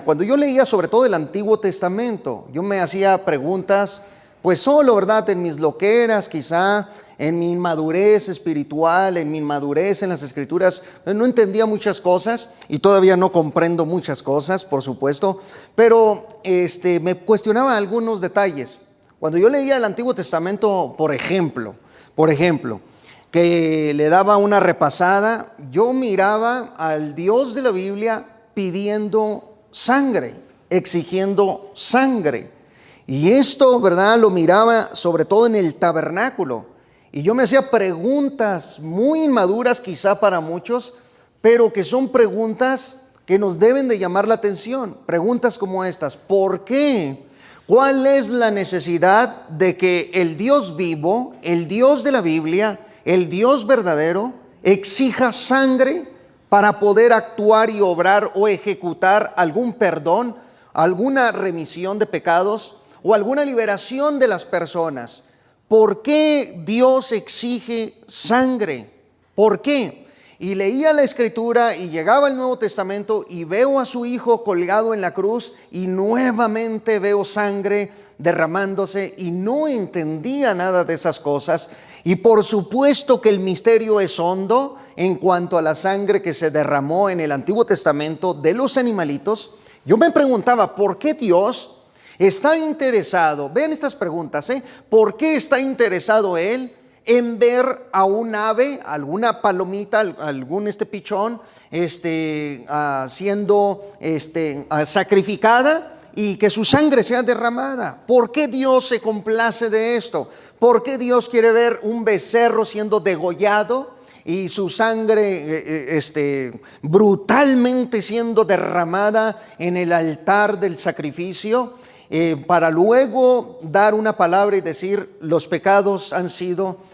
cuando yo leía sobre todo el Antiguo Testamento, yo me hacía preguntas, pues solo, ¿verdad? En mis loqueras, quizá en mi inmadurez espiritual, en mi inmadurez en las Escrituras, no entendía muchas cosas y todavía no comprendo muchas cosas, por supuesto, pero me cuestionaba algunos detalles. Cuando yo leía el Antiguo Testamento, por ejemplo, que le daba una repasada, yo miraba al Dios de la Biblia pidiendo sangre, exigiendo sangre. Y esto, ¿verdad? Lo miraba sobre todo en el tabernáculo. Y yo me hacía preguntas muy inmaduras quizá para muchos, pero que son preguntas que nos deben de llamar la atención. Preguntas como estas: ¿por qué? ¿Cuál es la necesidad de que el Dios vivo, el Dios de la Biblia, el Dios verdadero, exija sangre para poder actuar y obrar o ejecutar algún perdón, alguna remisión de pecados o alguna liberación de las personas? ¿Por qué Dios exige sangre? ¿Por qué? Y leía la Escritura y llegaba al Nuevo Testamento y veo a su Hijo colgado en la cruz y nuevamente veo sangre derramándose y no entendía nada de esas cosas. Y por supuesto que el misterio es hondo en cuanto a la sangre que se derramó en el Antiguo Testamento de los animalitos. Yo me preguntaba, ¿por qué Dios está interesado? Vean estas preguntas, ¿por qué está interesado Él en ver a un ave, alguna palomita, algún pichón, siendo sacrificada y que su sangre sea derramada? ¿Por qué Dios se complace de esto? ¿Por qué Dios quiere ver un becerro siendo degollado y su sangre brutalmente siendo derramada en el altar del sacrificio, para luego dar una palabra y decir: los pecados han sido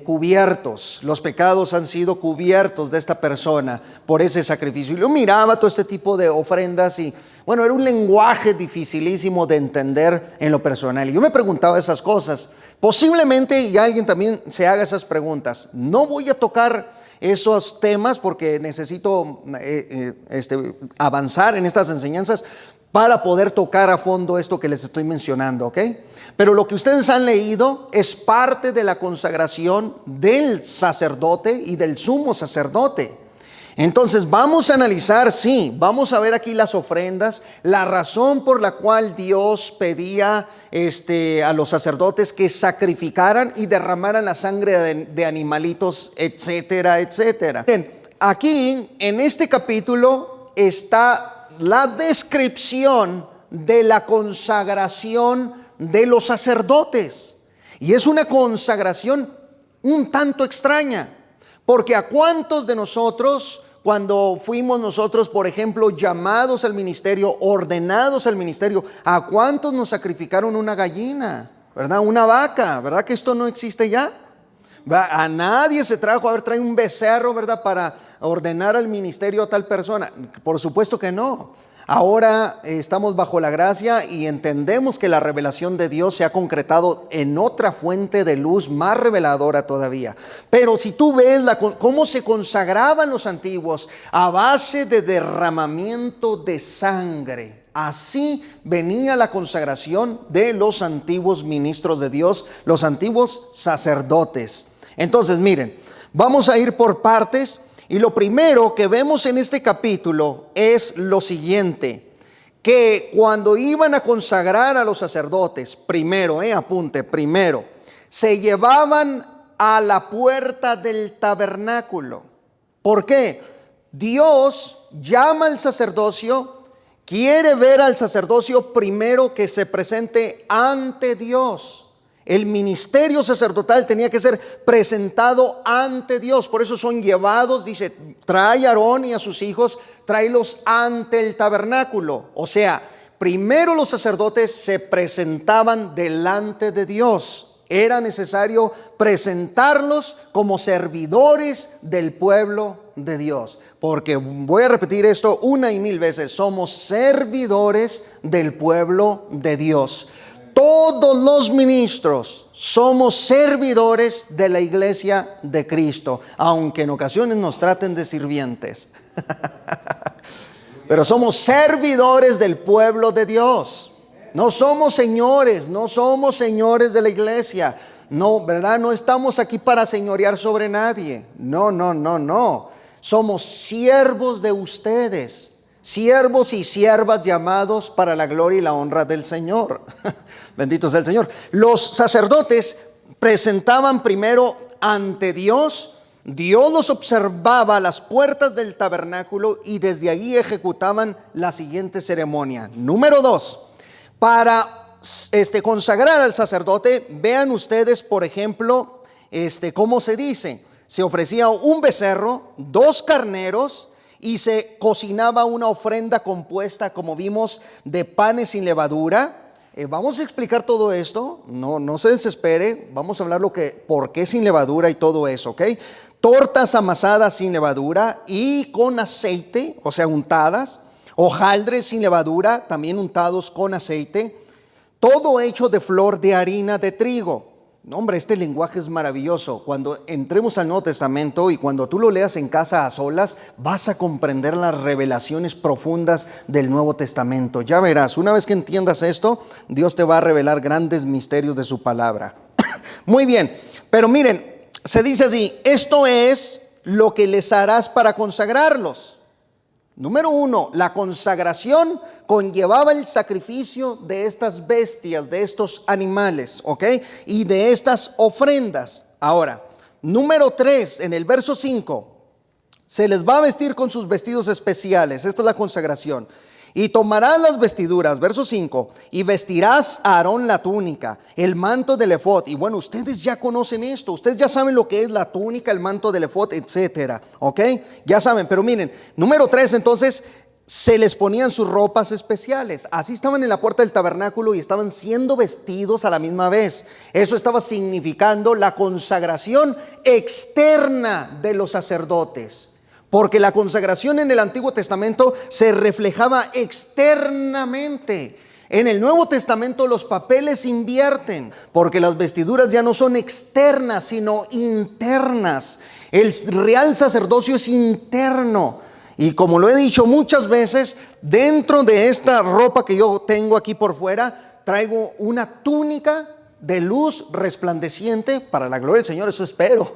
cubiertos, los pecados han sido cubiertos de esta persona por ese sacrificio? Y yo miraba todo este tipo de ofrendas y bueno, era un lenguaje dificilísimo de entender en lo personal. Y yo me preguntaba esas cosas. Posiblemente y alguien también se haga esas preguntas. No voy a tocar esos temas porque necesito avanzar en estas enseñanzas para poder tocar a fondo esto que les estoy mencionando, ¿ok? Pero lo que ustedes han leído es parte de la consagración del sacerdote y del sumo sacerdote. Entonces vamos a analizar, vamos a ver aquí las ofrendas, la razón por la cual Dios pedía a los sacerdotes que sacrificaran y derramaran la sangre de animalitos, etcétera, etcétera. Bien, aquí en este capítulo está la descripción de la consagración de los sacerdotes. Y es una consagración un tanto extraña, porque a cuántos de nosotros, cuando fuimos nosotros, por ejemplo, llamados al ministerio, ordenados al ministerio, a cuántos nos sacrificaron una gallina, ¿verdad? Una vaca, ¿verdad? Que esto no existe ya. A nadie se trajo, a ver, trae un becerro, ¿verdad? Para ordenar al ministerio a tal persona. Por supuesto que no. Ahora estamos bajo la gracia y entendemos que la revelación de Dios se ha concretado en otra fuente de luz más reveladora todavía. Pero si tú ves cómo se consagraban los antiguos a base de derramamiento de sangre, así venía la consagración de los antiguos ministros de Dios, los antiguos sacerdotes. Entonces, miren, vamos a ir por partes. Y lo primero que vemos en este capítulo es lo siguiente: que cuando iban a consagrar a los sacerdotes, primero, se llevaban a la puerta del tabernáculo. ¿Por qué? Dios llama al sacerdocio, quiere ver al sacerdocio primero que se presente ante Dios. El ministerio sacerdotal tenía que ser presentado ante Dios. Por eso son llevados, dice, trae a Aarón y a sus hijos, tráelos ante el tabernáculo. O sea, primero los sacerdotes se presentaban delante de Dios. Era necesario presentarlos como servidores del pueblo de Dios. Porque voy a repetir esto una y mil veces: somos servidores del pueblo de Dios. Todos los ministros somos servidores de la iglesia de Cristo, aunque en ocasiones nos traten de sirvientes. Pero somos servidores del pueblo de Dios. No somos señores, no somos señores de la iglesia. No, ¿verdad? No estamos aquí para señorear sobre nadie. No, no, no, no. Somos siervos de ustedes. Siervos y siervas llamados para la gloria y la honra del Señor. Bendito sea el Señor. Los sacerdotes presentaban primero ante Dios. Dios los observaba a las puertas del tabernáculo y desde allí ejecutaban la siguiente ceremonia. Número 2, para consagrar al sacerdote, vean ustedes, por ejemplo, cómo se dice. Se ofrecía un becerro, 2 carneros y se cocinaba una ofrenda compuesta, como vimos, de panes sin levadura. Vamos a explicar todo esto, no se desespere, vamos a hablar por qué sin levadura y todo eso, ¿ok? Tortas amasadas sin levadura y con aceite, o sea, untadas. Hojaldres sin levadura, también untados con aceite. Todo hecho de flor de harina de trigo. No, hombre, este lenguaje es maravilloso. Cuando entremos al Nuevo Testamento y cuando tú lo leas en casa a solas, vas a comprender las revelaciones profundas del Nuevo Testamento. Ya verás, una vez que entiendas esto, Dios te va a revelar grandes misterios de su palabra. Muy bien, pero miren, se dice así: esto es lo que les harás para consagrarlos. Número 1, la consagración conllevaba el sacrificio de estas bestias, de estos animales, ¿ok? Y de estas ofrendas. Ahora, número 3, en el verso 5, se les va a vestir con sus vestidos especiales. Esta es la consagración. Y tomarás las vestiduras, verso 5, y vestirás a Aarón la túnica, el manto del efod. Y bueno, ustedes ya conocen esto, ustedes ya saben lo que es la túnica, el manto del efod, etcétera, ¿ok? Ya saben, pero miren, número 3, entonces, se les ponían sus ropas especiales. Así estaban en la puerta del tabernáculo y estaban siendo vestidos a la misma vez. Eso estaba significando la consagración externa de los sacerdotes. Porque la consagración en el Antiguo Testamento se reflejaba externamente. En el Nuevo Testamento los papeles invierten, porque las vestiduras ya no son externas, sino internas. El real sacerdocio es interno. Y como lo he dicho muchas veces, dentro de esta ropa que yo tengo aquí por fuera, traigo una túnica de luz resplandeciente para la gloria del Señor. Eso espero,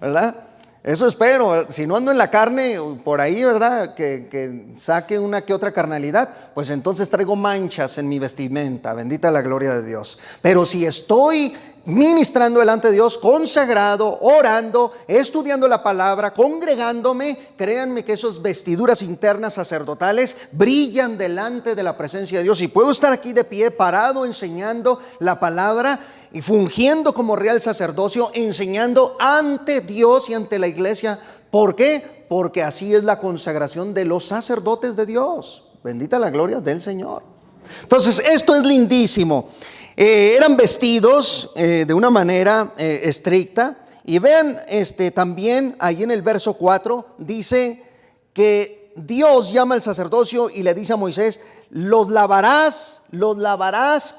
¿verdad? Eso espero. Si no ando en la carne por ahí, ¿verdad? Que saque una que otra carnalidad, pues entonces traigo manchas en mi vestimenta. Bendita la gloria de Dios. Pero si estoy ministrando delante de Dios, consagrado, orando, estudiando la palabra, congregándome, créanme que esas vestiduras internas sacerdotales brillan delante de la presencia de Dios. Y puedo estar aquí de pie, parado, enseñando la palabra y fungiendo como real sacerdocio, enseñando ante Dios y ante la iglesia. ¿Por qué? Porque así es la consagración de los sacerdotes de Dios. Bendita la gloria del Señor. Entonces, esto es lindísimo. Eran vestidos de una manera estricta. Y vean, también ahí en el verso 4 dice que Dios llama al sacerdocio y le dice a Moisés: los lavarás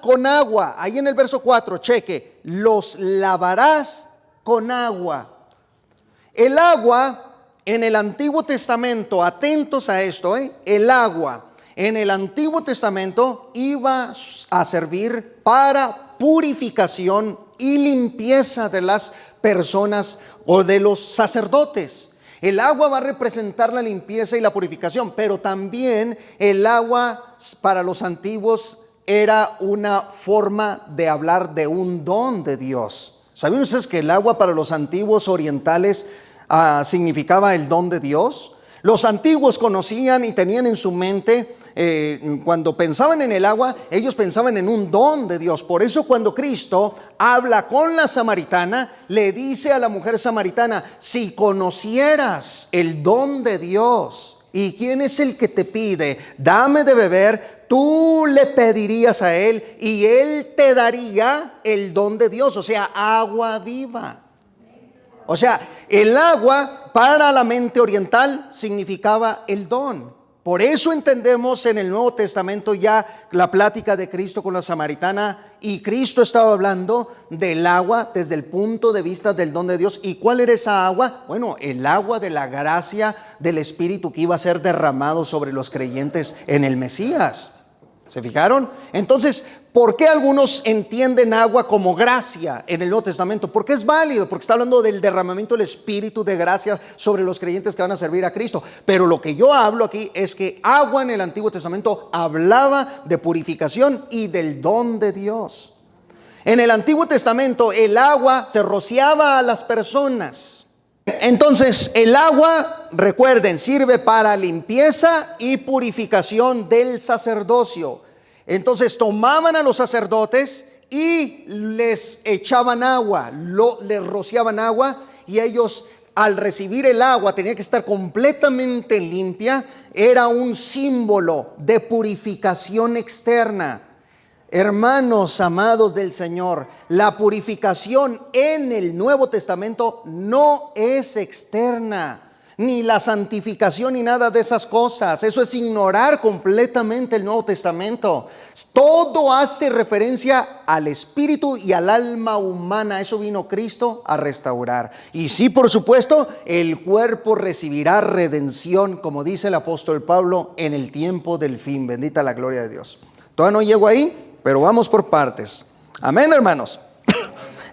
con agua. Ahí en el verso 4, cheque, los lavarás con agua. El agua en el Antiguo Testamento, atentos a esto, el agua en el Antiguo Testamento iba a servir para purificación y limpieza de las personas o de los sacerdotes. El agua va a representar la limpieza y la purificación, pero también el agua para los antiguos era una forma de hablar de un don de Dios. ¿Sabían ustedes que el agua para los antiguos orientales significaba el don de Dios? Los antiguos conocían y tenían en su mente, cuando pensaban en el agua, ellos pensaban en un don de Dios. Por eso cuando Cristo habla con la samaritana, le dice a la mujer samaritana: si conocieras el don de Dios, ¿y quién es el que te pide? Dame de beber. Tú le pedirías a él y él te daría el don de Dios, o sea, agua viva. O sea, el agua para la mente oriental significaba el don. Por eso entendemos en el Nuevo Testamento ya la plática de Cristo con la samaritana, y Cristo estaba hablando del agua desde el punto de vista del don de Dios. ¿Y cuál era esa agua? Bueno, el agua de la gracia del Espíritu que iba a ser derramado sobre los creyentes en el Mesías. ¿Se fijaron? Entonces, ¿por qué algunos entienden agua como gracia en el Nuevo Testamento? Porque es válido, porque está hablando del derramamiento del Espíritu de gracia sobre los creyentes que van a servir a Cristo. Pero lo que yo hablo aquí es que agua en el Antiguo Testamento hablaba de purificación y del don de Dios. En el Antiguo Testamento el agua se rociaba a las personas. Entonces, el agua, recuerden, sirve para limpieza y purificación del sacerdocio. Entonces, tomaban a los sacerdotes y les echaban agua, les rociaban agua, y ellos, al recibir el agua, tenía que estar completamente limpia. Era un símbolo de purificación externa. Hermanos amados del Señor, la purificación en el Nuevo Testamento no es externa, ni la santificación ni nada de esas cosas. Eso es ignorar completamente el Nuevo Testamento. Todo hace referencia al espíritu y al alma humana. Eso vino Cristo a restaurar. Y sí, por supuesto, el cuerpo recibirá redención, como dice el apóstol Pablo, en el tiempo del fin. Bendita la gloria de Dios. Todavía no llego ahí, pero vamos por partes. Amén, hermanos.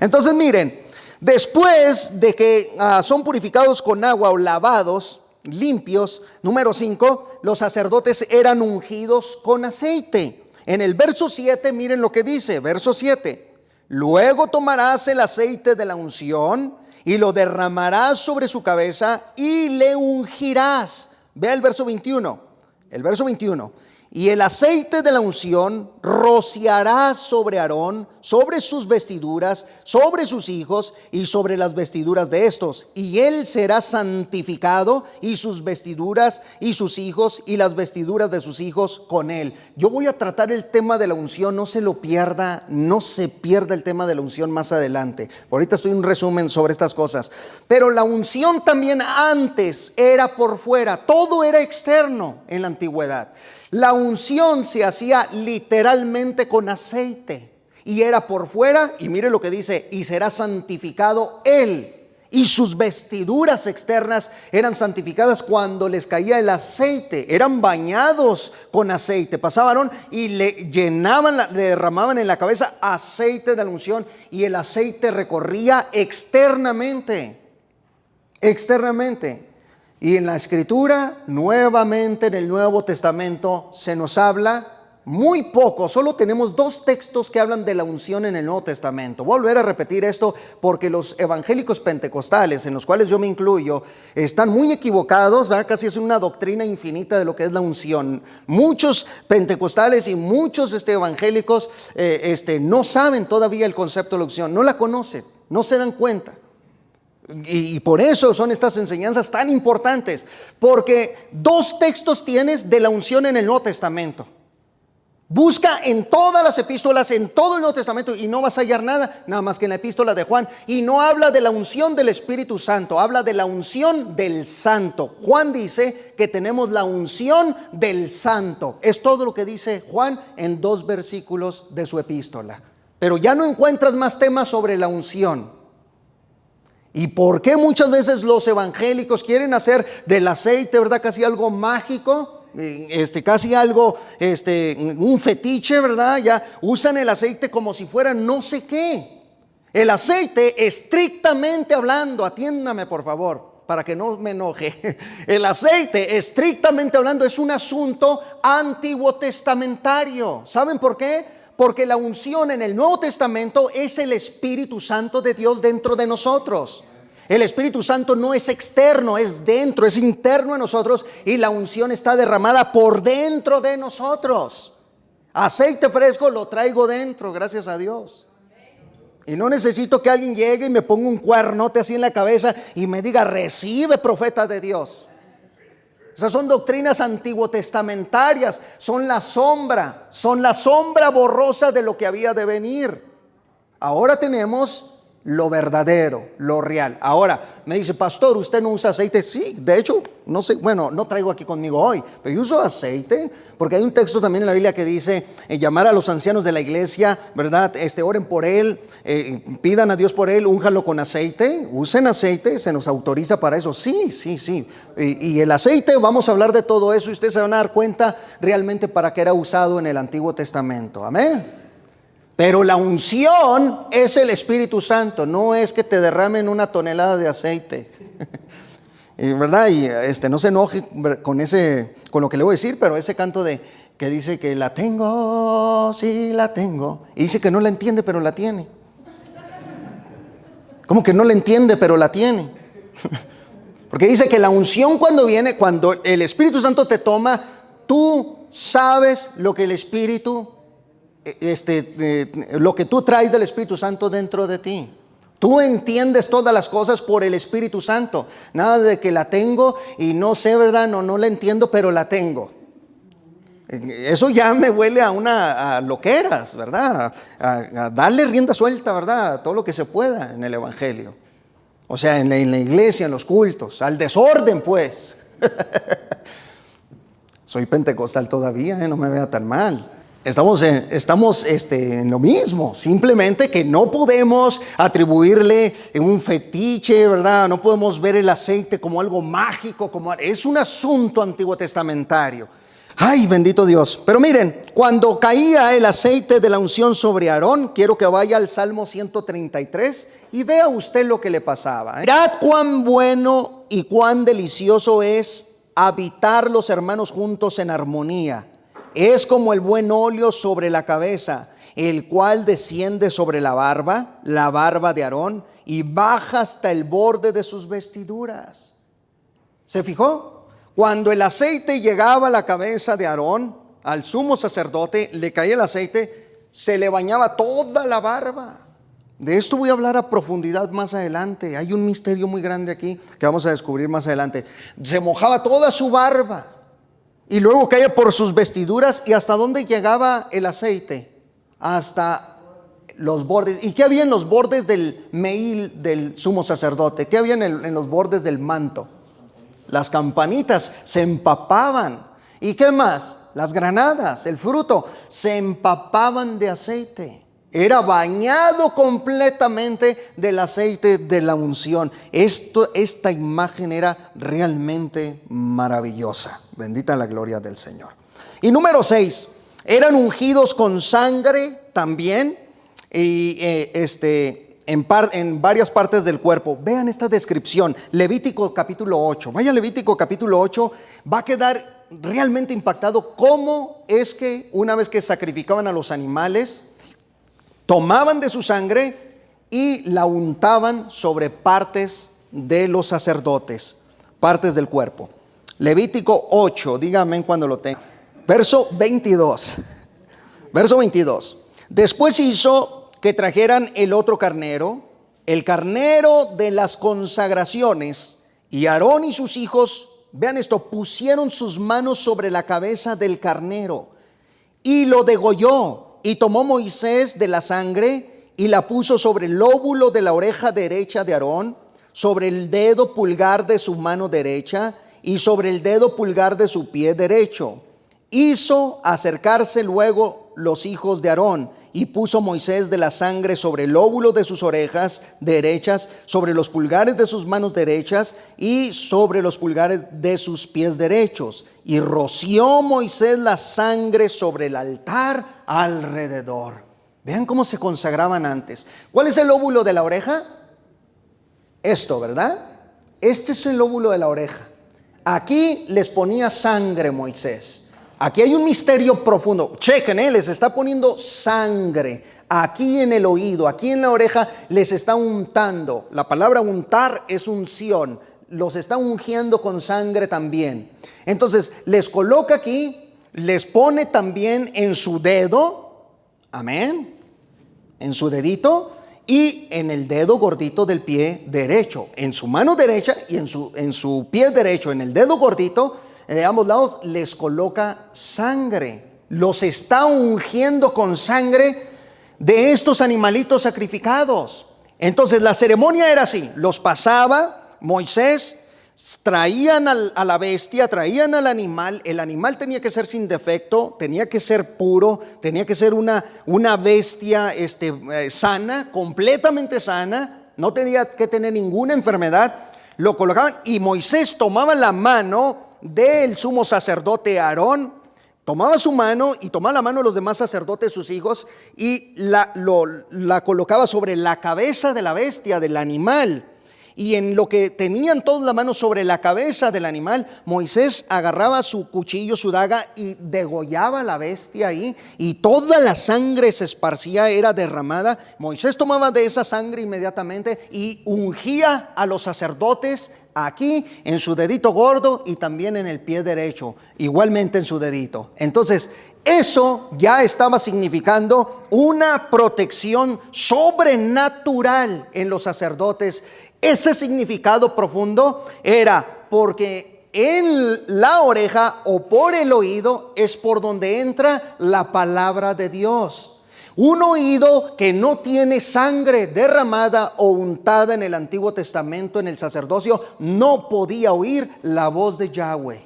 Entonces miren, después de que son purificados con agua o lavados, limpios, número 5, los sacerdotes eran ungidos con aceite. En el verso 7, miren lo que dice, verso 7. Luego tomarás el aceite de la unción y lo derramarás sobre su cabeza y le ungirás. Vea el verso 21. El verso 21. Y el aceite de la unción rociarás sobre Aarón, sobre sus vestiduras, sobre sus hijos y sobre las vestiduras de estos. Y él será santificado, y sus vestiduras y sus hijos y las vestiduras de sus hijos con él. Yo voy a tratar el tema de la unción, no se lo pierda, no se pierda el tema de la unción más adelante. Ahorita estoy en un resumen sobre estas cosas. Pero la unción también antes era por fuera, todo era externo en la antigüedad. La unción se hacía literalmente con aceite y era por fuera, y mire lo que dice, y será santificado él, y sus vestiduras externas eran santificadas cuando les caía el aceite, eran bañados con aceite, pasaban y le llenaban, le derramaban en la cabeza aceite de la unción, y el aceite recorría externamente. Y en la Escritura, nuevamente en el Nuevo Testamento, se nos habla muy poco. Solo tenemos 2 textos que hablan de la unción en el Nuevo Testamento. Voy a volver a repetir esto porque los evangélicos pentecostales, en los cuales yo me incluyo, están muy equivocados, ¿verdad? Casi es una doctrina infinita de lo que es la unción. Muchos pentecostales y muchos evangélicos no saben todavía el concepto de la unción, no la conocen, no se dan cuenta. Y por eso son estas enseñanzas tan importantes, porque 2 textos tienes de la unción en el Nuevo Testamento. Busca en todas las epístolas, en todo el Nuevo Testamento, y no vas a hallar nada más que en la epístola de Juan. Y no habla de la unción del Espíritu Santo, habla de la unción del Santo. Juan dice que tenemos la unción del Santo. Es todo lo que dice Juan en 2 versículos de su epístola. Pero ya no encuentras más temas sobre la unción. ¿Y por qué muchas veces los evangélicos quieren hacer del aceite, verdad, casi algo mágico? Casi algo, un fetiche, ¿verdad? Ya usan el aceite como si fuera no sé qué. El aceite, estrictamente hablando, atiéndame por favor, para que no me enoje. El aceite, estrictamente hablando, es un asunto antiguo testamentario. ¿Saben por qué? Porque la unción en el Nuevo Testamento es el Espíritu Santo de Dios dentro de nosotros. El Espíritu Santo no es externo, es dentro, es interno en nosotros, y la unción está derramada por dentro de nosotros. Aceite fresco lo traigo dentro, gracias a Dios. Y no necesito que alguien llegue y me ponga un cuernote así en la cabeza y me diga, recibe, profeta de Dios. Esas son doctrinas antiguotestamentarias, son la sombra borrosa de lo que había de venir. Ahora tenemos lo verdadero, lo real. Ahora, me dice, pastor, ¿usted no usa aceite? Sí, de hecho, no sé, bueno, no traigo aquí conmigo hoy, pero yo uso aceite, porque hay un texto también en la Biblia que dice, llamar a los ancianos de la iglesia, ¿verdad? Oren por él, pidan a Dios por él, únjanlo con aceite, usen aceite, se nos autoriza para eso. Sí. Y el aceite, vamos a hablar de todo eso y ustedes se van a dar cuenta realmente para qué era usado en el Antiguo Testamento. Amén. Pero la unción es el Espíritu Santo, no es que te derramen una tonelada de aceite. ¿Verdad? Y no se enoje con lo que le voy a decir, pero ese canto que dice que la tengo, sí la tengo, y dice que no la entiende, pero la tiene. ¿Cómo que no la entiende, pero la tiene? Porque dice que la unción cuando viene, cuando el Espíritu Santo te toma, tú sabes lo que el Espíritu lo que tú traes del Espíritu Santo dentro de ti. Tú entiendes todas las cosas por el Espíritu Santo. Nada de que la tengo y no sé, ¿verdad? No la entiendo, pero la tengo. Eso ya me huele a loqueras, ¿verdad? A darle rienda suelta, ¿verdad? A todo lo que se pueda en el Evangelio. O sea, en la iglesia, en los cultos, al desorden, pues. Soy pentecostal todavía, no me vea tan mal. Estamos en lo mismo, simplemente que no podemos atribuirle un fetiche, ¿verdad? No podemos ver el aceite como algo mágico, es un asunto antiguo testamentario. Ay, bendito Dios. Pero miren, cuando caía el aceite de la unción sobre Aarón, quiero que vaya al Salmo 133 y vea usted lo que le pasaba. Mirad cuán bueno y cuán delicioso es habitar los hermanos juntos en armonía. Es como el buen óleo sobre la cabeza, el cual desciende sobre la barba de Aarón, y baja hasta el borde de sus vestiduras. ¿Se fijó? Cuando el aceite llegaba a la cabeza de Aarón, al sumo sacerdote, le caía el aceite, se le bañaba toda la barba. De esto voy a hablar a profundidad más adelante. Hay un misterio muy grande aquí que vamos a descubrir más adelante. Se mojaba toda su barba. Y luego caía por sus vestiduras. ¿Y hasta dónde llegaba el aceite? Hasta los bordes. ¿Y qué había en los bordes del meil del sumo sacerdote? ¿Qué había en los bordes del manto? Las campanitas se empapaban. ¿Y qué más? Las granadas, el fruto, se empapaban de aceite. Era bañado completamente del aceite de la unción. Esta imagen era realmente maravillosa. Bendita la gloria del Señor. Y número 6, eran ungidos con sangre también y en varias partes del cuerpo. Vean esta descripción, Levítico capítulo 8. Vaya Levítico capítulo 8, va a quedar realmente impactado cómo es que una vez que sacrificaban a los animales, tomaban de su sangre y la untaban sobre partes de los sacerdotes, partes del cuerpo. Levítico 8, dígame cuando lo tenga. Verso 22. Después hizo que trajeran el otro carnero, el carnero de las consagraciones, y Aarón y sus hijos, vean esto, pusieron sus manos sobre la cabeza del carnero y lo degolló. Y tomó Moisés de la sangre y la puso sobre el lóbulo de la oreja derecha de Aarón, sobre el dedo pulgar de su mano derecha y sobre el dedo pulgar de su pie derecho. Hizo acercarse luego los hijos de Aarón y puso Moisés de la sangre sobre el lóbulo de sus orejas derechas, sobre los pulgares de sus manos derechas y sobre los pulgares de sus pies derechos. Y roció Moisés la sangre sobre el altar alrededor. Vean cómo se consagraban antes. ¿Cuál es el lóbulo de la oreja? Esto, ¿verdad? Este es el lóbulo de la oreja. Aquí les ponía sangre Moisés. Aquí hay un misterio profundo. Chequen, les está poniendo sangre. Aquí en el oído, aquí en la oreja les está untando. La palabra untar es unción. Los está ungiendo con sangre también. Entonces les coloca aquí, les pone también en su dedo, amén, en su dedito y en el dedo gordito del pie derecho, en su mano derecha y en su pie derecho, en el dedo gordito, de ambos lados les coloca sangre. Los está ungiendo con sangre de estos animalitos sacrificados. Entonces la ceremonia era así, los pasaba Moisés, traían a la bestia, traían al animal, el animal tenía que ser sin defecto, tenía que ser puro, tenía que ser una bestia sana, completamente sana, no tenía que tener ninguna enfermedad, lo colocaban y Moisés tomaba la mano del sumo sacerdote Aarón, tomaba su mano y tomaba la mano de los demás sacerdotes, sus hijos, y la colocaba sobre la cabeza de la bestia, del animal. Y en lo que tenían todos la mano sobre la cabeza del animal, Moisés agarraba su cuchillo, su daga y degollaba a la bestia ahí. Y toda la sangre se esparcía, era derramada. Moisés tomaba de esa sangre inmediatamente y ungía a los sacerdotes aquí en su dedito gordo y también en el pie derecho, igualmente en su dedito. Entonces, eso ya estaba significando una protección sobrenatural en los sacerdotes. Ese significado profundo era porque en la oreja o por el oído es por donde entra la palabra de Dios. Un oído que no tiene sangre derramada o untada en el Antiguo Testamento, en el sacerdocio, no podía oír la voz de Yahweh.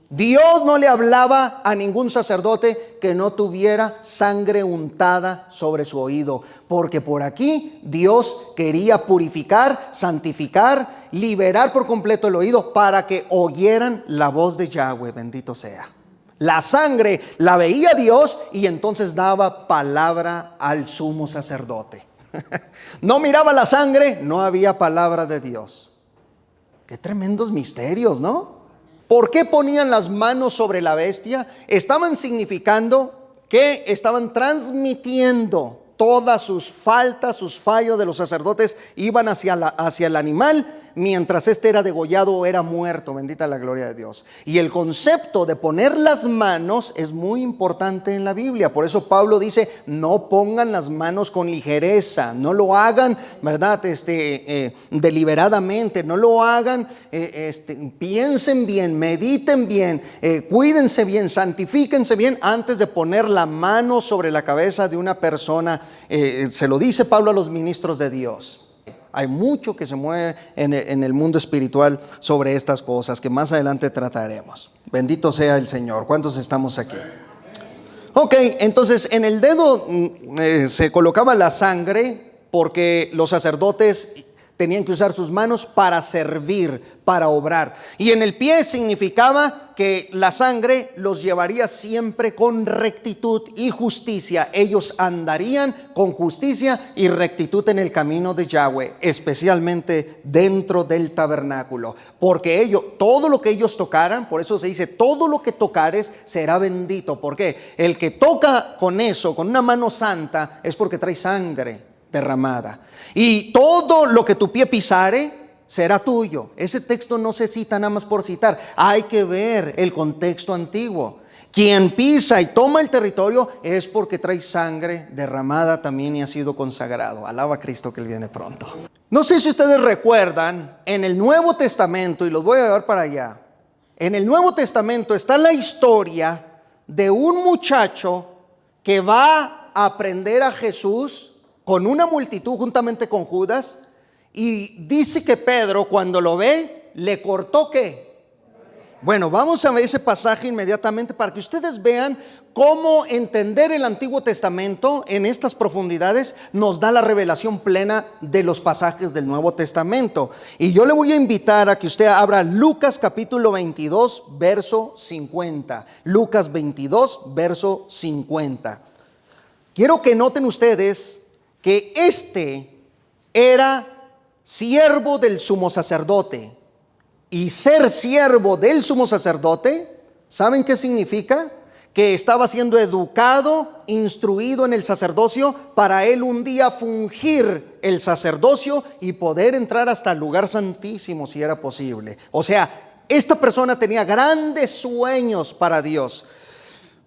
Dios no le hablaba a ningún sacerdote que no tuviera sangre untada sobre su oído, porque por aquí Dios quería purificar, santificar, liberar por completo el oído para que oyeran la voz de Yahweh, bendito sea. La sangre la veía Dios y entonces daba palabra al sumo sacerdote. No miraba la sangre, no había palabra de Dios. Qué tremendos misterios, ¿no? ¿Por qué ponían las manos sobre la bestia? Estaban significando que estaban transmitiendo todas sus faltas, sus fallos de los sacerdotes, iban hacia el animal, mientras este era degollado o era muerto, bendita la gloria de Dios. Y el concepto de poner las manos es muy importante en la Biblia. Por eso Pablo dice, no pongan las manos con ligereza, no lo hagan, ¿verdad? Deliberadamente, no lo hagan, piensen bien, mediten bien, cuídense bien, santifíquense bien antes de poner la mano sobre la cabeza de una persona. Se lo dice Pablo a los ministros de Dios. Hay mucho que se mueve en el mundo espiritual sobre estas cosas que más adelante trataremos. Bendito sea el Señor. ¿Cuántos estamos aquí? Ok, entonces en el dedo se colocaba la sangre porque los sacerdotes tenían que usar sus manos para servir, para obrar. Y en el pie significaba que la sangre los llevaría siempre con rectitud y justicia. Ellos andarían con justicia y rectitud en el camino de Yahweh, especialmente dentro del tabernáculo. Porque ellos, todo lo que ellos tocaran, por eso se dice, todo lo que tocares será bendito. ¿Por qué? El que toca con eso, con una mano santa, es porque trae sangre derramada. Y todo lo que tu pie pisare será tuyo. Ese texto no se cita nada más por citar. Hay que ver el contexto antiguo. Quien pisa y toma el territorio es porque trae sangre derramada también y ha sido consagrado. Alaba a Cristo que Él viene pronto. No sé si ustedes recuerdan, en el Nuevo Testamento, y los voy a llevar para allá, en el Nuevo Testamento está la historia de un muchacho que va a aprender a Jesús con una multitud juntamente con Judas, y dice que Pedro cuando lo ve, le cortó ¿qué? Bueno, vamos a ver ese pasaje inmediatamente para que ustedes vean cómo entender el Antiguo Testamento en estas profundidades nos da la revelación plena de los pasajes del Nuevo Testamento. Y yo le voy a invitar a que usted abra Lucas capítulo 22, verso 50. Lucas 22, verso 50. Quiero que noten ustedes que este era siervo del sumo sacerdote. Y ser siervo del sumo sacerdote, ¿saben qué significa? Que estaba siendo educado, instruido en el sacerdocio para él un día fungir el sacerdocio y poder entrar hasta el lugar santísimo si era posible. O sea, esta persona tenía grandes sueños para Dios.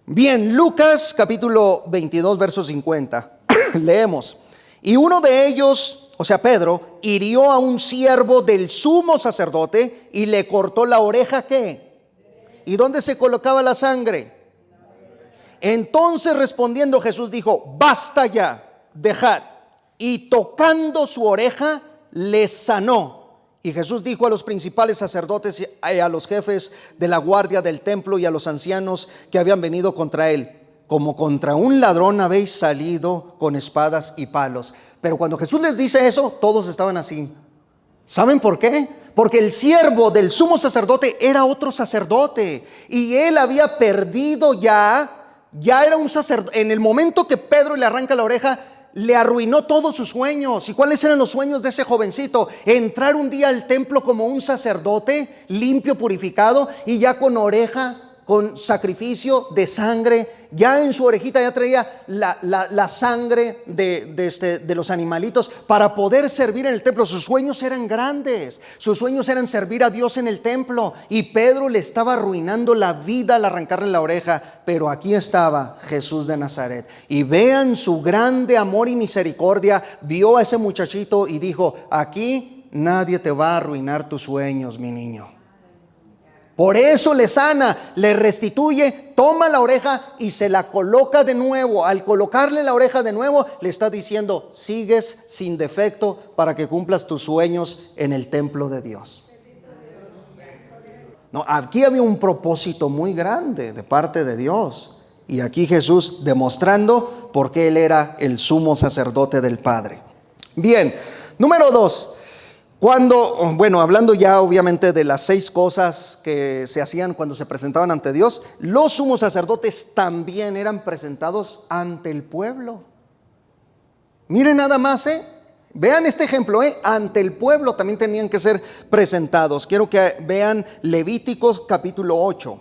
Bien, Lucas capítulo 22, verso 50. Leemos. Y uno de ellos, o sea Pedro, hirió a un siervo del sumo sacerdote y le cortó la oreja ¿qué? ¿Y dónde se colocaba la sangre? Entonces respondiendo Jesús dijo, basta ya, dejad. y tocando su oreja, le sanó. Y Jesús dijo a los principales sacerdotes y a los jefes de la guardia del templo y a los ancianos que habían venido contra él: como contra un ladrón habéis salido con espadas y palos. Pero cuando Jesús les dice eso, todos estaban así. ¿Saben por qué? Porque el siervo del sumo sacerdote era otro sacerdote y él había perdido ya era un sacerdote. En el momento que Pedro le arranca la oreja, le arruinó todos sus sueños. ¿Y cuáles eran los sueños de ese jovencito? Entrar un día al templo como un sacerdote, limpio, purificado, y ya con oreja, con sacrificio de sangre. Ya en su orejita ya traía la sangre de los animalitos para poder servir en el templo. Sus sueños eran grandes. Sus sueños eran servir a Dios en el templo. Y Pedro le estaba arruinando la vida al arrancarle la oreja. Pero aquí estaba Jesús de Nazaret. Y vean su grande amor y misericordia. Vio a ese muchachito y dijo: aquí nadie te va a arruinar tus sueños, mi niño. Por eso le sana, le restituye, toma la oreja y se la coloca de nuevo. Al colocarle la oreja de nuevo, le está diciendo: sigues sin defecto para que cumplas tus sueños en el templo de Dios. No, aquí había un propósito muy grande de parte de Dios. Y aquí Jesús demostrando por qué Él era el sumo sacerdote del Padre. Bien, número 2. Hablando ya obviamente de las 6 cosas que se hacían cuando se presentaban ante Dios, los sumos sacerdotes también eran presentados ante el pueblo. Miren nada más, vean este ejemplo, ante el pueblo también tenían que ser presentados. Quiero que vean Levíticos capítulo 8.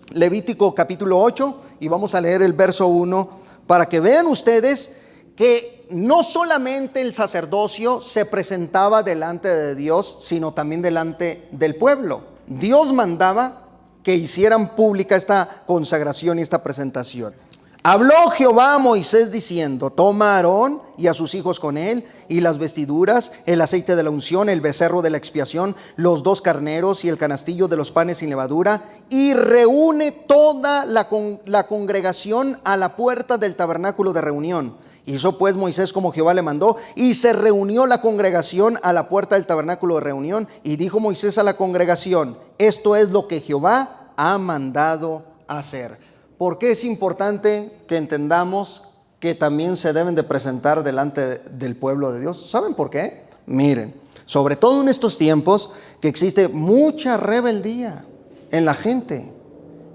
Levítico capítulo 8, y vamos a leer el verso 1 para que vean ustedes que no solamente el sacerdocio se presentaba delante de Dios, sino también delante del pueblo. Dios mandaba que hicieran pública esta consagración y esta presentación. Habló Jehová a Moisés diciendo: toma a Aarón y a sus hijos con él, y las vestiduras, el aceite de la unción, el becerro de la expiación, los 2 carneros y el canastillo de los panes sin levadura, y reúne toda la congregación a la puerta del tabernáculo de reunión. Hizo pues Moisés como Jehová le mandó, y se reunió la congregación a la puerta del tabernáculo de reunión. Y dijo Moisés a la congregación: esto es lo que Jehová ha mandado hacer. ¿Por qué es importante que entendamos que también se deben de presentar delante del pueblo de Dios? ¿Saben por qué? Miren, sobre todo en estos tiempos que existe mucha rebeldía en la gente.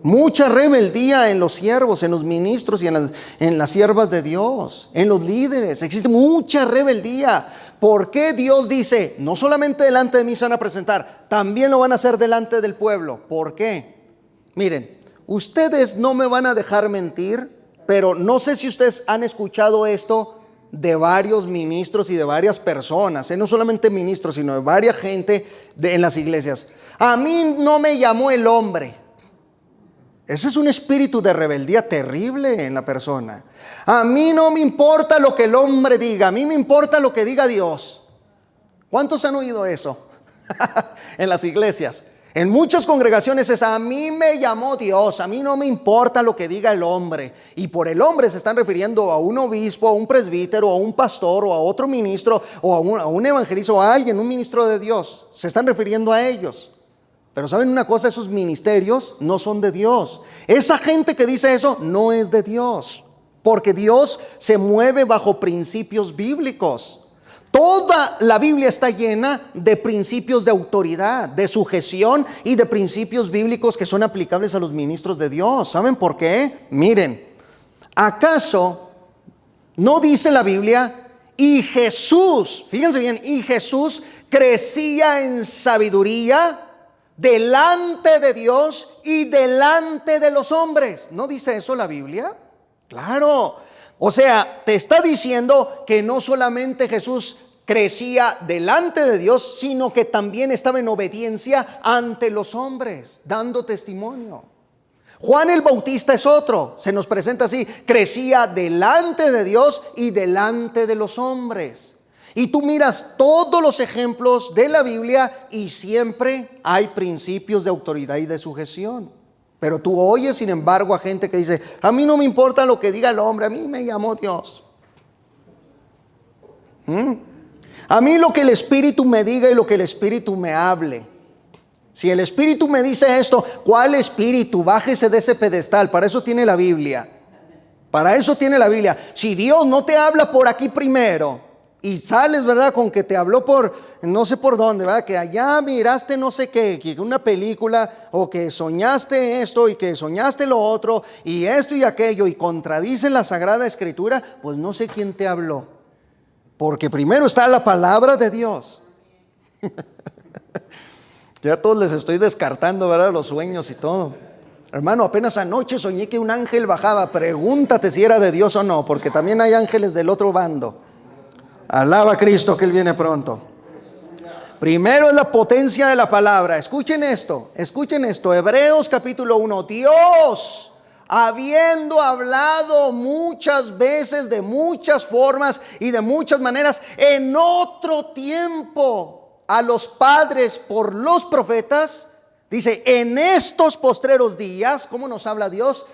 Mucha rebeldía en los siervos, en los ministros y en las siervas de Dios, en los líderes. Existe mucha rebeldía. ¿Por qué Dios dice: no solamente delante de mí se van a presentar, también lo van a hacer delante del pueblo? ¿Por qué? Miren, ustedes no me van a dejar mentir, pero no sé si ustedes han escuchado esto de varios ministros y de varias personas, no solamente ministros, sino de varias gente en las iglesias. A mí no me llamó el hombre. Ese es un espíritu de rebeldía terrible en la persona. A mí no me importa lo que el hombre diga, a mí me importa lo que diga Dios. ¿Cuántos han oído eso? En las iglesias. En muchas congregaciones es: a mí me llamó Dios, a mí no me importa lo que diga el hombre. Y por el hombre se están refiriendo a un obispo, a un presbítero, a un pastor, o a otro ministro, o a un evangelista, o a alguien, un ministro de Dios. Se están refiriendo a ellos. Pero ¿saben una cosa? Esos ministerios no son de Dios. Esa gente que dice eso no es de Dios, porque Dios se mueve bajo principios bíblicos. Toda la Biblia está llena de principios de autoridad, de sujeción y de principios bíblicos que son aplicables a los ministros de Dios. ¿Saben por qué? Miren, ¿acaso no dice la Biblia: y Jesús, fíjense bien, y Jesús crecía en sabiduría delante de Dios y delante de los hombres? ¿No dice eso la Biblia? Claro. O sea, te está diciendo que no solamente Jesús crecía delante de Dios, sino que también estaba en obediencia ante los hombres, dando testimonio. Juan el Bautista es otro, se nos presenta así: crecía delante de Dios y delante de los hombres. Y tú miras todos los ejemplos de la Biblia y siempre hay principios de autoridad y de sujeción. Pero tú oyes, sin embargo, a gente que dice: a mí no me importa lo que diga el hombre, a mí me llamó Dios. A mí lo que el Espíritu me diga y lo que el Espíritu me hable. Si el Espíritu me dice esto, ¿cuál Espíritu? Bájese de ese pedestal. Para eso tiene la Biblia. Para eso tiene la Biblia. Si Dios no te habla por aquí primero y sales, ¿verdad?, con que te habló por no sé por dónde, ¿verdad?, que allá miraste no sé qué, que una película, o que soñaste esto y que soñaste lo otro y esto y aquello, y contradice la Sagrada Escritura, pues no sé quién te habló. Porque primero está la palabra de Dios. Ya a todos les estoy descartando, ¿verdad?, los sueños y todo. Hermano, apenas anoche soñé que un ángel bajaba. Pregúntate si era de Dios o no, porque también hay ángeles del otro bando. Alaba a Cristo que Él viene pronto. Primero es la potencia de la palabra. Escuchen esto. Hebreos capítulo 1. Dios, habiendo hablado muchas veces, de muchas formas y de muchas maneras, en otro tiempo a los padres por los profetas, dice, en estos postreros días, ¿cómo nos habla Dios?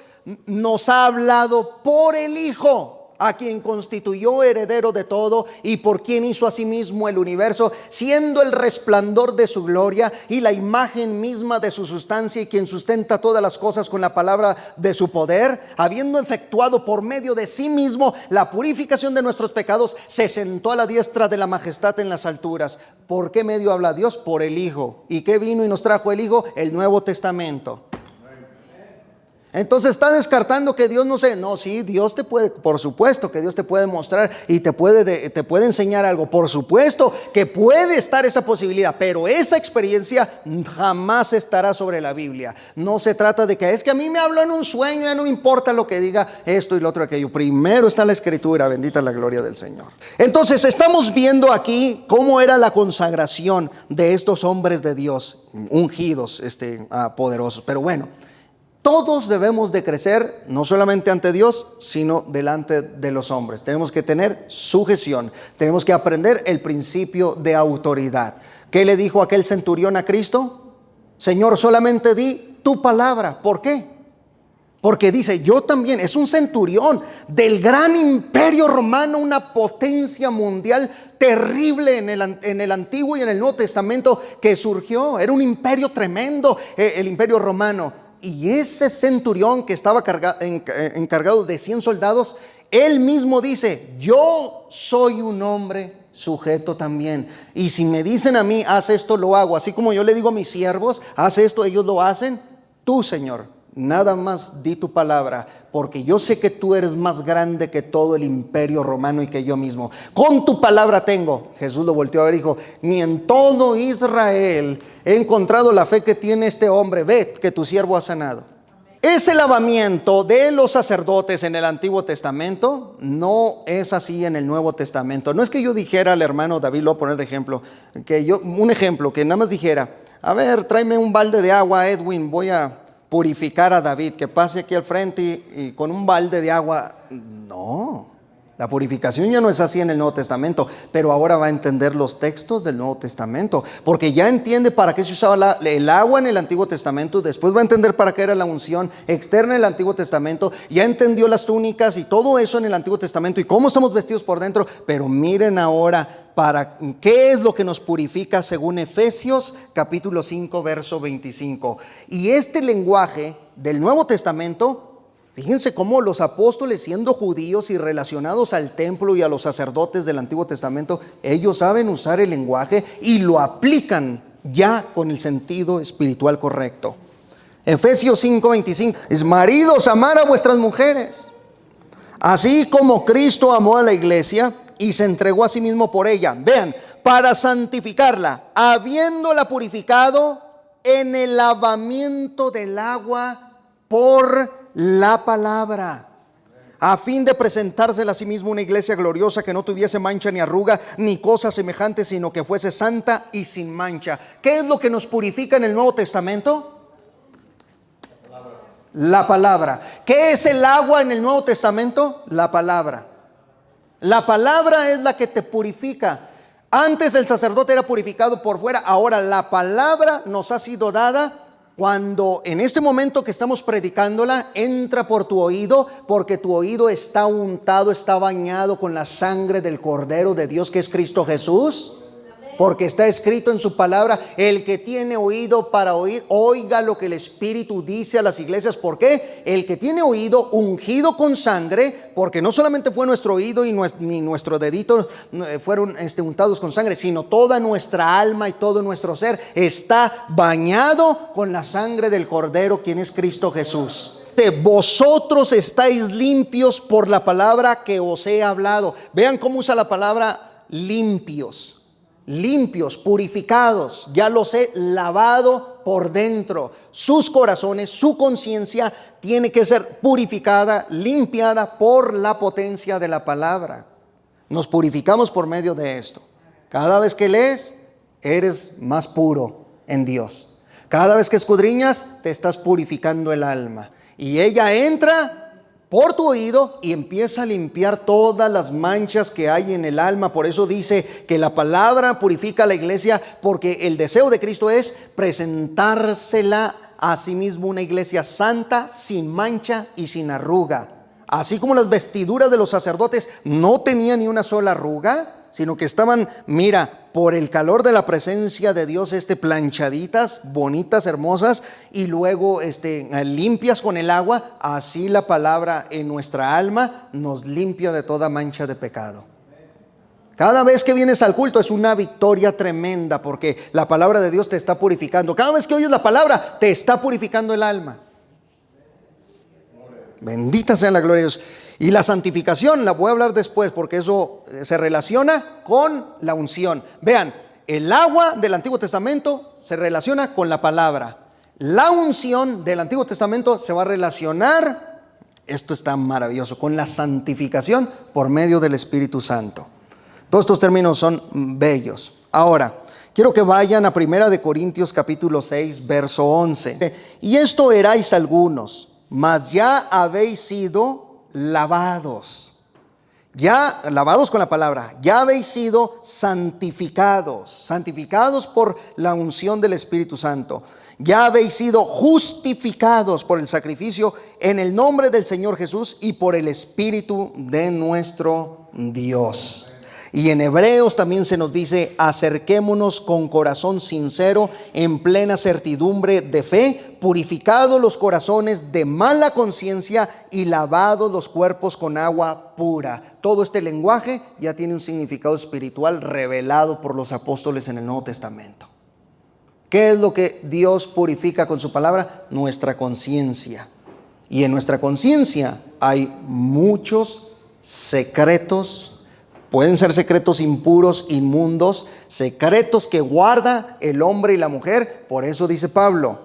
Nos ha hablado por el Hijo, a quien constituyó heredero de todo y por quien hizo asimismo el universo, siendo el resplandor de su gloria y la imagen misma de su sustancia, y quien sustenta todas las cosas con la palabra de su poder, habiendo efectuado por medio de sí mismo la purificación de nuestros pecados, se sentó a la diestra de la majestad en las alturas. ¿Por qué medio habla Dios? Por el Hijo. ¿Y qué vino y nos trajo el Hijo? El Nuevo Testamento. Entonces está descartando que Dios no, sí, Dios te puede, por supuesto que Dios te puede mostrar y te puede enseñar algo, por supuesto que puede estar esa posibilidad, pero esa experiencia jamás estará sobre la Biblia. No se trata de que es que a mí me habló en un sueño, ya no me importa lo que diga esto y lo otro aquello. Primero está la Escritura, bendita la gloria del Señor. Entonces estamos viendo aquí cómo era la consagración de estos hombres de Dios, ungidos, poderosos, pero bueno. Todos debemos de crecer, no solamente ante Dios, sino delante de los hombres. Tenemos que tener sujeción, tenemos que aprender el principio de autoridad. ¿Qué le dijo aquel centurión a Cristo? Señor, solamente di tu palabra. ¿Por qué? Porque dice, yo también, es un centurión del gran imperio romano, una potencia mundial terrible en el Antiguo y en el Nuevo Testamento que surgió. Era un imperio tremendo, el imperio romano. Y ese centurión que estaba encargado de 100 soldados, él mismo dice, yo soy un hombre sujeto también. Y si me dicen a mí, haz esto, lo hago. Así como yo le digo a mis siervos, haz esto, ellos lo hacen. Tú, Señor, nada más di tu palabra, porque yo sé que tú eres más grande que todo el imperio romano y que yo mismo. Con tu palabra tengo. Jesús lo volteó a ver y dijo, ni en todo Israel he encontrado la fe que tiene este hombre. Ve que tu siervo ha sanado. Ese lavamiento de los sacerdotes en el Antiguo Testamento no es así en el Nuevo Testamento. No es que yo dijera al hermano David, lo voy a poner de ejemplo, un ejemplo, que nada más dijera, a ver, tráeme un balde de agua, Edwin, voy a purificar a David, que pase aquí al frente y con un balde de agua. No, la purificación ya no es así en el Nuevo Testamento, pero ahora va a entender los textos del Nuevo Testamento, porque ya entiende para qué se usaba el agua en el Antiguo Testamento, después va a entender para qué era la unción externa en el Antiguo Testamento, ya entendió las túnicas y todo eso en el Antiguo Testamento y cómo estamos vestidos por dentro, pero miren ahora para qué es lo que nos purifica según Efesios capítulo 5 verso 25. Y este lenguaje del Nuevo Testamento, fíjense cómo los apóstoles, siendo judíos y relacionados al templo y a los sacerdotes del Antiguo Testamento, ellos saben usar el lenguaje y lo aplican ya con el sentido espiritual correcto. Efesios 5:25 es: maridos, amar a vuestras mujeres, así como Cristo amó a la iglesia y se entregó a sí mismo por ella. Vean, para santificarla, habiéndola purificado en el lavamiento del agua por la palabra, a fin de presentársela a sí mismo una iglesia gloriosa, que no tuviese mancha ni arruga ni cosa semejante, sino que fuese santa y sin mancha. ¿Qué es lo que nos purifica en el Nuevo Testamento? La palabra. ¿Qué es el agua en el Nuevo Testamento? La palabra. La palabra es la que te purifica. Antes el sacerdote era purificado por fuera, ahora la palabra nos ha sido dada cuando en este momento que estamos predicándola, entra por tu oído, porque tu oído está untado, está bañado con la sangre del Cordero de Dios, que es Cristo Jesús. Porque está escrito en su palabra: el que tiene oído para oír, oiga lo que el Espíritu dice a las iglesias. ¿Por qué? El que tiene oído ungido con sangre, porque no solamente fue nuestro oído ni nuestro dedito fueron untados con sangre, sino toda nuestra alma y todo nuestro ser está bañado con la sangre del Cordero, quien es Cristo Jesús. Vosotros estáis limpios por la palabra que os he hablado. Vean cómo usa la palabra limpios. Limpios, purificados, ya los he lavado por dentro. Sus corazones, su conciencia tiene que ser purificada, limpiada por la potencia de la palabra. Nos purificamos por medio de esto. Cada vez que lees, eres más puro en Dios. Cada vez que escudriñas, te estás purificando el alma. Y ella entra por tu oído y empieza a limpiar todas las manchas que hay en el alma. Por eso dice que la palabra purifica a la iglesia, porque el deseo de Cristo es presentársela a sí mismo una iglesia santa, sin mancha y sin arruga. Así como las vestiduras de los sacerdotes no tenían ni una sola arruga, sino que estaban, mira, por el calor de la presencia de Dios, planchaditas, bonitas, hermosas, y luego limpias con el agua. Así la palabra en nuestra alma nos limpia de toda mancha de pecado. Cada vez que vienes al culto es una victoria tremenda, porque la palabra de Dios te está purificando. Cada vez que oyes la palabra, te está purificando el alma. Bendita sea la gloria de Dios. Y la santificación la voy a hablar después, porque eso se relaciona con la unción. Vean, el agua del Antiguo Testamento se relaciona con la palabra. La unción del Antiguo Testamento se va a relacionar, esto está maravilloso, con la santificación por medio del Espíritu Santo. Todos estos términos son bellos. Ahora, quiero que vayan a 1 Corintios capítulo 6, verso 11. Y esto erais algunos, mas ya habéis sido lavados. Ya lavados con la palabra. Ya habéis sido santificados. Santificados por la unción del Espíritu Santo. Ya habéis sido justificados por el sacrificio en el nombre del Señor Jesús y por el Espíritu de nuestro Dios. Y en Hebreos también se nos dice: acerquémonos con corazón sincero, en plena certidumbre de fe, purificados los corazones de mala conciencia y lavados los cuerpos con agua pura. Todo este lenguaje ya tiene un significado espiritual revelado por los apóstoles en el Nuevo Testamento. ¿Qué es lo que Dios purifica con su palabra? Nuestra conciencia. Y en nuestra conciencia hay muchos secretos. Pueden ser secretos impuros, inmundos, secretos que guarda el hombre y la mujer. Por eso dice Pablo: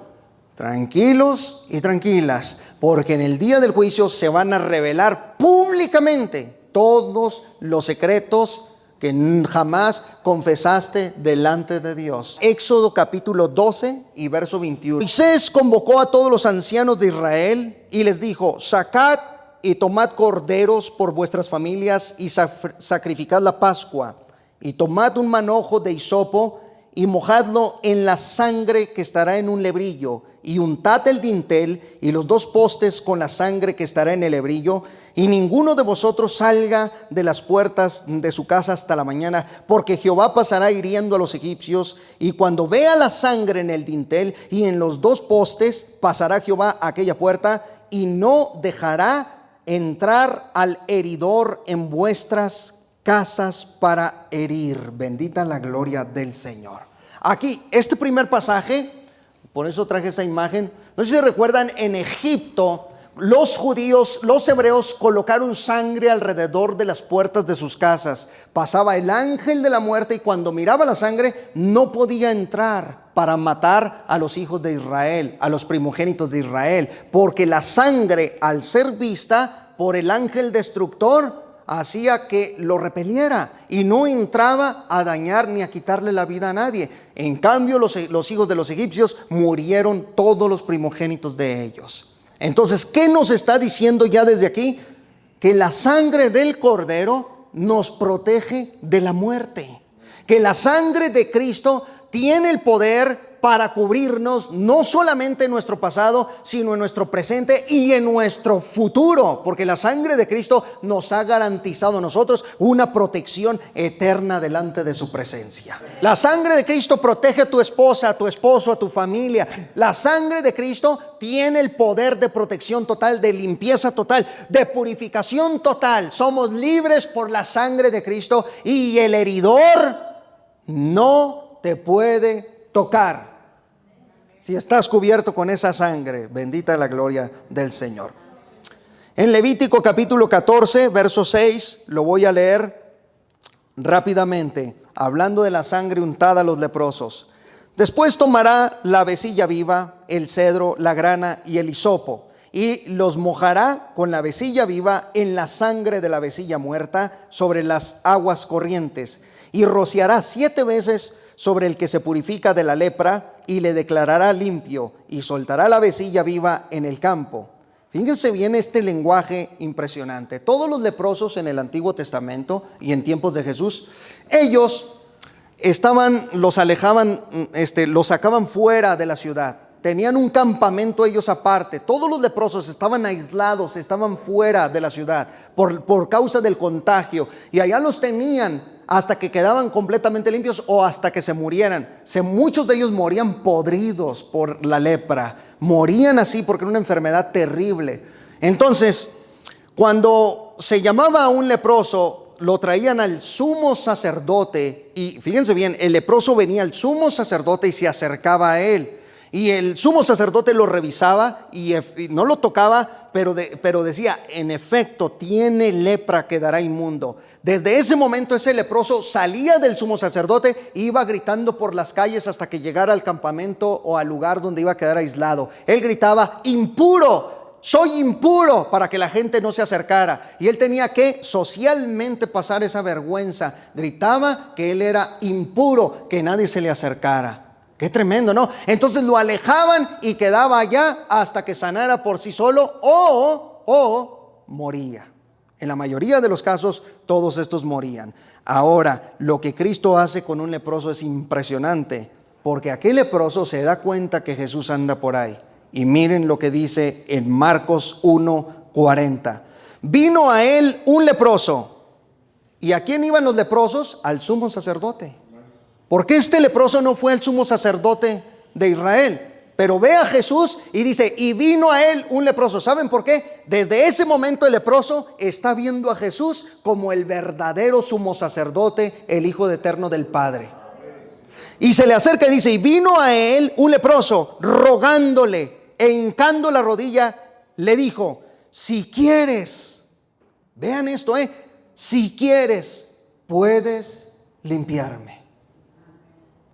tranquilos y tranquilas, porque en el día del juicio se van a revelar públicamente todos los secretos que jamás confesaste delante de Dios. Éxodo capítulo 12 y verso 21. Moisés convocó a todos los ancianos de Israel y les dijo: sacad y tomad corderos por vuestras familias y sacrificad la Pascua, y tomad un manojo de hisopo y mojadlo en la sangre que estará en un lebrillo, y untad el dintel y los dos postes con la sangre que estará en el lebrillo, y ninguno de vosotros salga de las puertas de su casa hasta la mañana, porque Jehová pasará hiriendo a los egipcios, y cuando vea la sangre en el dintel y en los dos postes, pasará Jehová a aquella puerta y no dejará entrar al heridor en vuestras casas para herir. Bendita la gloria del Señor. Aquí, este primer pasaje, por eso traje esa imagen. No sé si recuerdan, en Egipto, los judíos, los hebreos colocaron sangre alrededor de las puertas de sus casas. Pasaba el ángel de la muerte y cuando miraba la sangre no podía entrar para matar a los hijos de Israel, a los primogénitos de Israel, porque la sangre, al ser vista por el ángel destructor, hacía que lo repeliera y no entraba a dañar ni a quitarle la vida a nadie. En cambio, los hijos de los egipcios murieron todos los primogénitos de ellos. Entonces, ¿qué nos está diciendo ya desde aquí? Que la sangre del Cordero nos protege de la muerte. Que la sangre de Cristo tiene el poder para cubrirnos no solamente en nuestro pasado, sino en nuestro presente y en nuestro futuro, porque la sangre de Cristo nos ha garantizado a nosotros una protección eterna delante de su presencia. La sangre de Cristo protege a tu esposa, a tu esposo, a tu familia. La sangre de Cristo tiene el poder de protección total, de limpieza total, de purificación total. Somos libres por la sangre de Cristo y el heridor no te puede tocar si estás cubierto con esa sangre. Bendita la gloria del Señor. En Levítico capítulo 14, verso 6, lo voy a leer rápidamente, hablando de la sangre untada a los leprosos. Después tomará la avecilla viva, el cedro, la grana y el hisopo, y los mojará con la avecilla viva en la sangre de la avecilla muerta sobre las aguas corrientes, y rociará 7 veces sobre el que se purifica de la lepra, y le declarará limpio, y soltará la avecilla viva en el campo. Fíjense bien este lenguaje impresionante. Todos los leprosos en el Antiguo Testamento y en tiempos de Jesús, ellos los alejaban, los sacaban fuera de la ciudad. Tenían un campamento ellos aparte. Todos los leprosos estaban aislados, estaban fuera de la ciudad por causa del contagio. Y allá los tenían hasta que quedaban completamente limpios o hasta que se murieran. Muchos de ellos morían podridos por la lepra. Morían así porque era una enfermedad terrible. Entonces, cuando se llamaba a un leproso, lo traían al sumo sacerdote. Y fíjense bien, el leproso venía al sumo sacerdote y se acercaba a él. Y el sumo sacerdote lo revisaba y no lo tocaba, pero decía, en efecto, tiene lepra, quedará inmundo. Desde ese momento ese leproso salía del sumo sacerdote e iba gritando por las calles hasta que llegara al campamento o al lugar donde iba a quedar aislado. Él gritaba, impuro, soy impuro, para que la gente no se acercara. Y él tenía que socialmente pasar esa vergüenza. Gritaba que él era impuro, que nadie se le acercara. Qué tremendo, ¿no? Entonces lo alejaban y quedaba allá hasta que sanara por sí solo o moría. En la mayoría de los casos, todos estos morían. Ahora, lo que Cristo hace con un leproso es impresionante, porque aquel leproso se da cuenta que Jesús anda por ahí. Y miren lo que dice en Marcos 1:40. Vino a él un leproso. ¿Y a quién iban los leprosos? Al sumo sacerdote. ¿Por qué este leproso no fue el sumo sacerdote de Israel? Pero ve a Jesús y dice, y vino a él un leproso. ¿Saben por qué? Desde ese momento el leproso está viendo a Jesús como el verdadero sumo sacerdote, el Hijo eterno del Padre. Y se le acerca y dice, y vino a él un leproso, rogándole e hincando la rodilla, le dijo, si quieres, vean esto, si quieres, puedes limpiarme.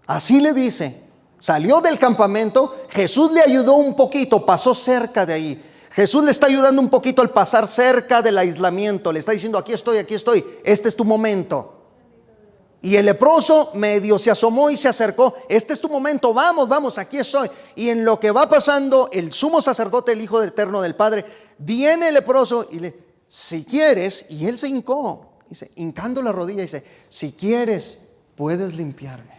Así le dice. Salió del campamento, Jesús le ayudó un poquito, pasó cerca de ahí. Jesús le está ayudando un poquito al pasar cerca del aislamiento. Le está diciendo, aquí estoy, este es tu momento. Y el leproso medio se asomó y se acercó. Este es tu momento, vamos, aquí estoy. Y en lo que va pasando, el sumo sacerdote, el Hijo eterno del Padre, viene el leproso y le, si quieres, y él se hincó, dice, hincando la rodilla, dice, si quieres, puedes limpiarme.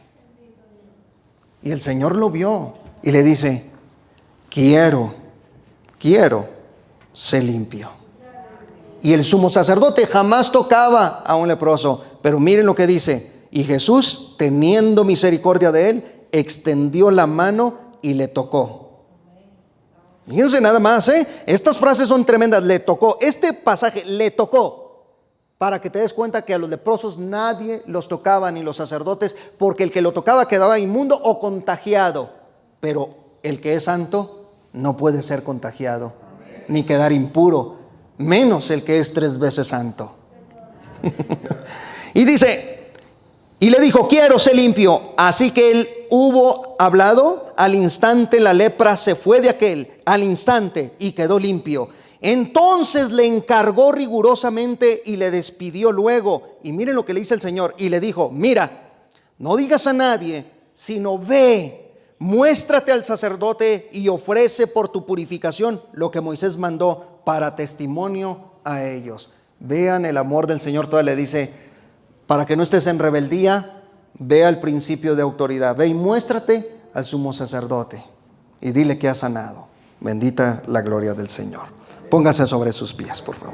Y el Señor lo vio y le dice, quiero, sé limpio. Y el sumo sacerdote jamás tocaba a un leproso, pero miren lo que dice, y Jesús, teniendo misericordia de él, extendió la mano y le tocó. Fíjense nada más, estas frases son tremendas, le tocó, este pasaje le tocó. Para que te des cuenta que a los leprosos nadie los tocaba, ni los sacerdotes, porque el que lo tocaba quedaba inmundo o contagiado. Pero el que es santo no puede ser contagiado, ni quedar impuro, menos el que es 3 veces santo. Y dice, y le dijo, quiero ser limpio. Así que él hubo hablado, al instante la lepra se fue de aquel, al instante, y quedó limpio. Entonces le encargó rigurosamente y le despidió luego. Y miren lo que le dice el Señor. Y le dijo, mira, no digas a nadie, sino ve, muéstrate al sacerdote y ofrece por tu purificación lo que Moisés mandó para testimonio a ellos. Vean el amor del Señor. Todavía le dice, para que no estés en rebeldía, ve al principio de autoridad. Ve y muéstrate al sumo sacerdote y dile que ha sanado. Bendita la gloria del Señor. Póngase sobre sus pies, por favor.